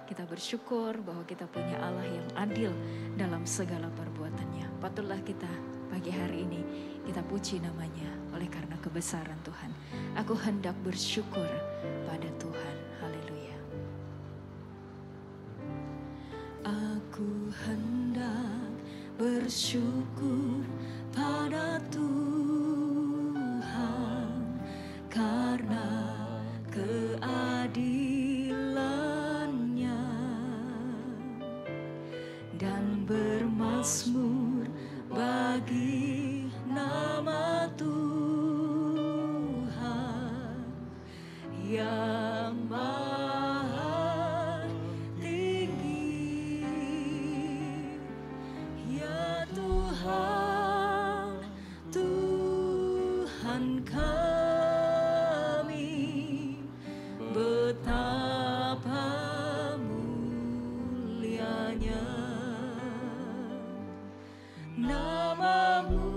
Kita bersyukur bahwa kita punya Allah yang adil dalam segala perbuatannya. Patutlah kita pagi hari ini kita puji namanya oleh karena kebesaran Tuhan. Aku hendak bersyukur pada Tuhan. Haleluya. Aku hendak bersyukur pada Tuhan karena keadilannya dan bermazmur bagi nama Tuhan yang maha tinggi. Ya Tuhan, Tuhan kami, betapa mulianya nama-Mu,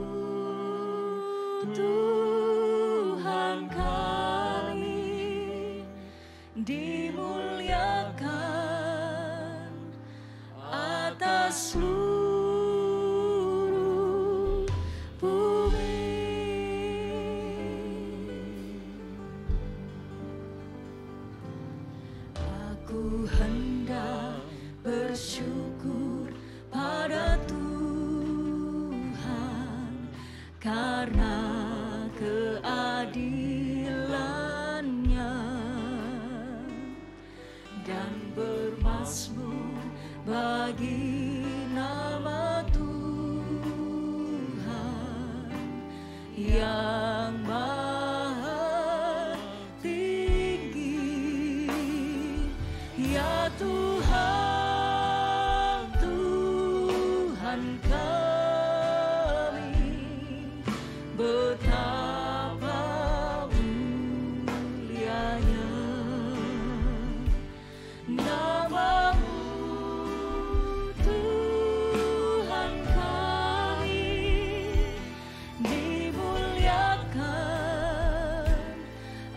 Tuhan kami, dimuliakan atas seluruh bumi. Aku hendak bersyukur pada Tuhan karena keadilannya dan bermazmur bagi nama Tuhan yang maha tinggi. Ya Tuhan, Tuhan kami, betapa mulianya nama-Mu, Tuhan kami, dimuliakan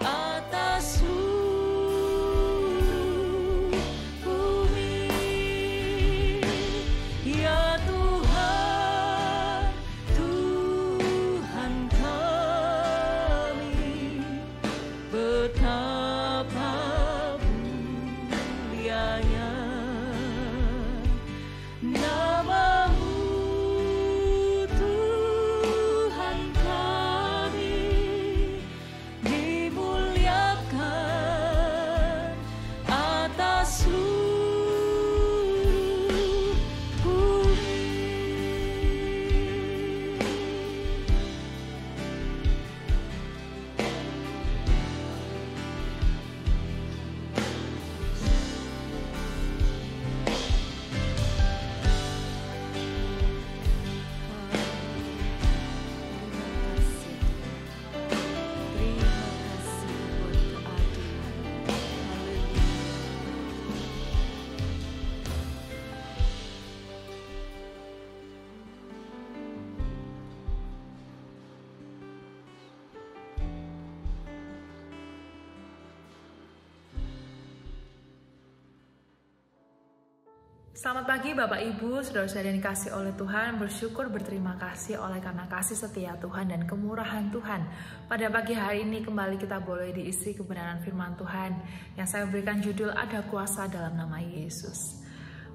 atas seluruh bumi. Ya Tuhan, Tuhan kami, betapa mulianya nama-Mu, Tuhan kami, dimuliakan atas seluruh bumi. Terima kasih buat keadilan. Haleluya. Selamat pagi Bapak Ibu, saudara-saudara yang dikasih oleh Tuhan. Bersyukur berterima kasih oleh karena kasih setia Tuhan dan kemurahan Tuhan. Pada pagi hari ini kembali kita boleh diisi kebenaran firman Tuhan yang saya berikan judul Ada Kuasa Dalam Nama Yesus.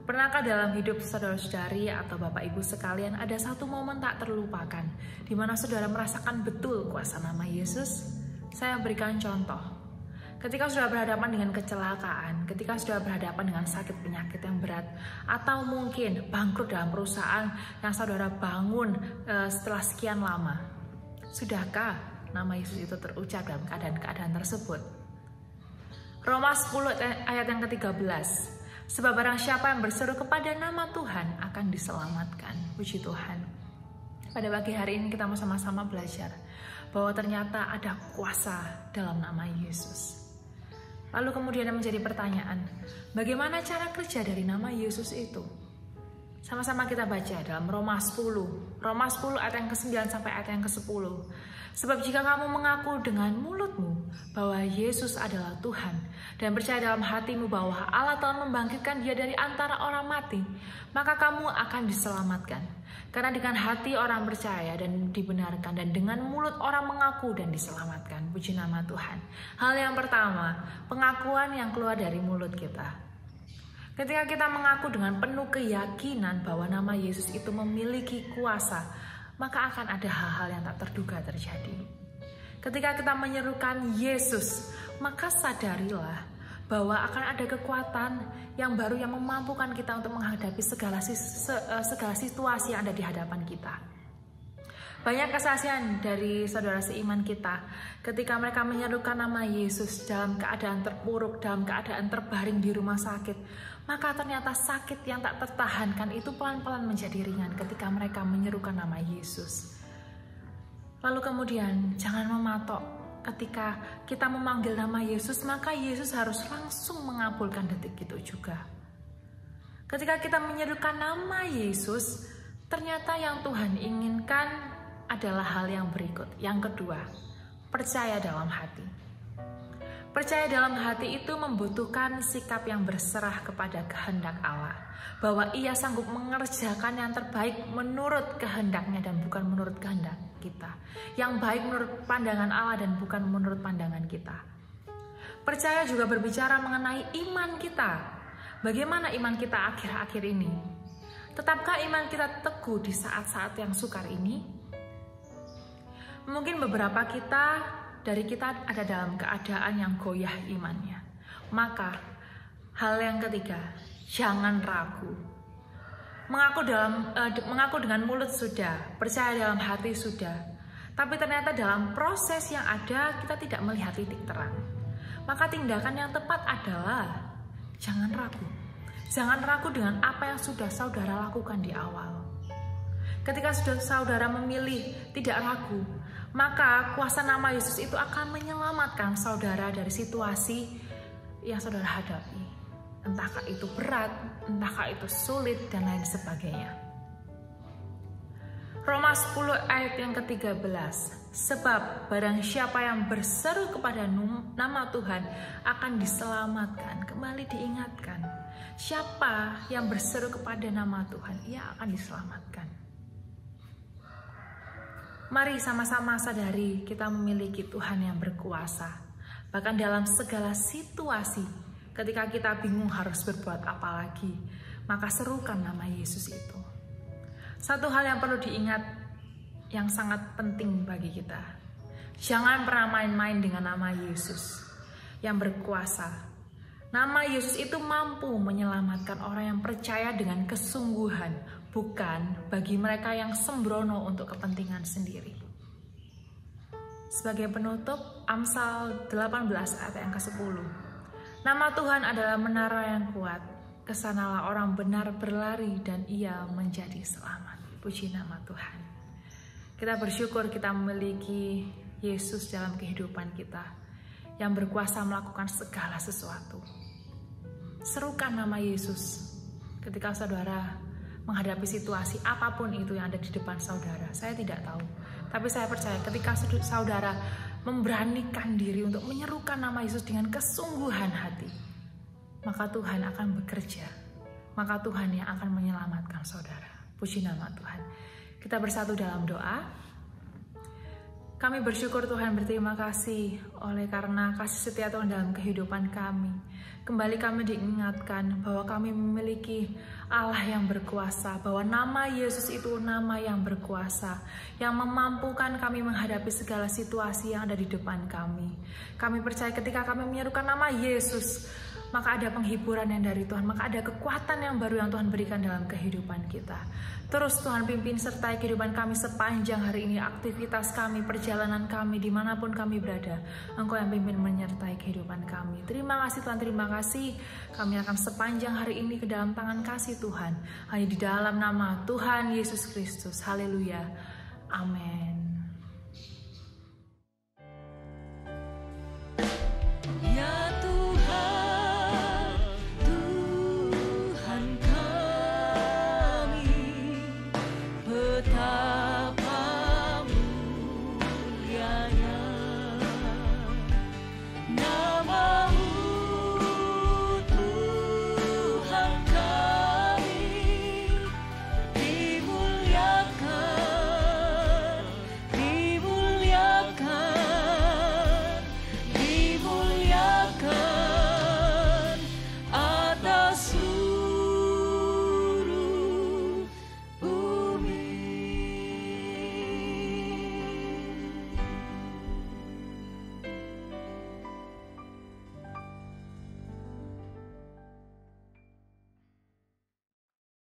Pernahkah dalam hidup saudara-saudari atau Bapak Ibu sekalian ada satu momen tak terlupakan di mana saudara merasakan betul kuasa nama Yesus? Saya berikan contoh. Ketika sudah berhadapan dengan kecelakaan, ketika sudah berhadapan dengan sakit penyakit yang berat, atau mungkin bangkrut dalam perusahaan yang saudara bangun setelah sekian lama, sudahkah nama Yesus itu terucap dalam keadaan-keadaan tersebut? Roma 10 ayat yang ke-13, sebab barang siapa yang berseru kepada nama Tuhan akan diselamatkan. Puji Tuhan. Pada pagi hari ini kita mau sama-sama belajar bahwa ternyata ada kuasa dalam nama Yesus. Lalu kemudian menjadi pertanyaan, bagaimana cara kerja dari nama Yesus itu? Sama-sama kita baca dalam Roma 10 ayat yang ke-9 sampai ayat yang ke-10. Sebab jika kamu mengaku dengan mulutmu bahwa Yesus adalah Tuhan dan percaya dalam hatimu bahwa Allah telah membangkitkan Dia dari antara orang mati, maka kamu akan diselamatkan. Karena dengan hati orang percaya dan dibenarkan, dan dengan mulut orang mengaku dan diselamatkan. Puji nama Tuhan. Hal yang pertama, pengakuan yang keluar dari mulut kita. Ketika kita mengaku dengan penuh keyakinan bahwa nama Yesus itu memiliki kuasa, maka akan ada hal-hal yang tak terduga terjadi. Ketika kita menyerukan Yesus, maka sadarilah bahwa akan ada kekuatan yang baru yang memampukan kita untuk menghadapi segala situasi yang ada di hadapan kita. Banyak kesaksian dari saudara seiman kita ketika mereka menyerukan nama Yesus dalam keadaan terpuruk, dalam keadaan terbaring di rumah sakit, maka ternyata sakit yang tak tertahankan itu pelan-pelan menjadi ringan ketika mereka menyerukan nama Yesus. Lalu kemudian jangan mematok, ketika kita memanggil nama Yesus, maka Yesus harus langsung mengabulkan detik itu juga. Ketika kita menyerukan nama Yesus, ternyata yang Tuhan inginkan adalah hal yang berikut. Yang kedua, percaya dalam hati. Percaya dalam hati itu membutuhkan sikap yang berserah kepada kehendak Allah, bahwa Ia sanggup mengerjakan yang terbaik menurut kehendaknya dan bukan menurut kehendak kita, yang baik menurut pandangan Allah dan bukan menurut pandangan kita. Percaya juga berbicara mengenai iman kita. Bagaimana iman kita akhir-akhir ini? Tetapkah iman kita teguh di saat-saat yang sukar ini? Mungkin beberapa dari kita ada dalam keadaan yang goyah imannya. Maka hal yang ketiga, jangan ragu. Mengaku dengan mulut sudah, percaya dalam hati sudah. Tapi ternyata dalam proses yang ada kita tidak melihat titik terang. Maka tindakan yang tepat adalah jangan ragu. Jangan ragu dengan apa yang sudah saudara lakukan di awal. Ketika sudah saudara memilih tidak ragu, maka kuasa nama Yesus itu akan menyelamatkan saudara dari situasi yang saudara hadapi. Entahkah itu berat, entahkah itu sulit, dan lain sebagainya. Roma 10 ayat yang ke-13. Sebab barang siapa yang berseru kepada nama Tuhan akan diselamatkan. Kembali diingatkan, siapa yang berseru kepada nama Tuhan, ia akan diselamatkan. Mari sama-sama sadari kita memiliki Tuhan yang berkuasa. Bahkan dalam segala situasi, ketika kita bingung harus berbuat apa lagi, maka serukan nama Yesus itu. Satu hal yang perlu diingat yang sangat penting bagi kita. Jangan pernah main-main dengan nama Yesus yang berkuasa. Nama Yesus itu mampu menyelamatkan orang yang percaya dengan kesungguhan, bukan bagi mereka yang sembrono untuk kepentingan sendiri. Sebagai penutup, Amsal 18 ayat yang ke-10. Nama Tuhan adalah menara yang kuat, kesanalah orang benar berlari dan ia menjadi selamat. Puji nama Tuhan. Kita bersyukur kita memiliki Yesus dalam kehidupan kita yang berkuasa melakukan segala sesuatu. Serukan nama Yesus ketika saudara menghadapi situasi apapun itu yang ada di depan saudara. Saya tidak tahu, tapi saya percaya ketika saudara memberanikan diri untuk menyerukan nama Yesus dengan kesungguhan hati, maka Tuhan akan bekerja, maka Tuhan yang akan menyelamatkan saudara. Puji nama Tuhan. Kita bersatu dalam doa. Kami bersyukur Tuhan, berterima kasih oleh karena kasih setia Tuhan dalam kehidupan kami. Kembali kami diingatkan bahwa kami memiliki Allah yang berkuasa, bahwa nama Yesus itu nama yang berkuasa, yang memampukan kami menghadapi segala situasi yang ada di depan kami. Kami percaya ketika kami menyerukan nama Yesus, maka ada penghiburan yang dari Tuhan, maka ada kekuatan yang baru yang Tuhan berikan dalam kehidupan kita. Terus Tuhan pimpin sertai kehidupan kami sepanjang hari ini, aktivitas kami, perjalanan kami, dimanapun kami berada. Engkau yang pimpin menyertai kehidupan kami. Terima kasih Tuhan, terima kasih. Kami akan sepanjang hari ini ke dalam tangan kasih Tuhan. Hanya di dalam nama Tuhan Yesus Kristus. Haleluya. Amin.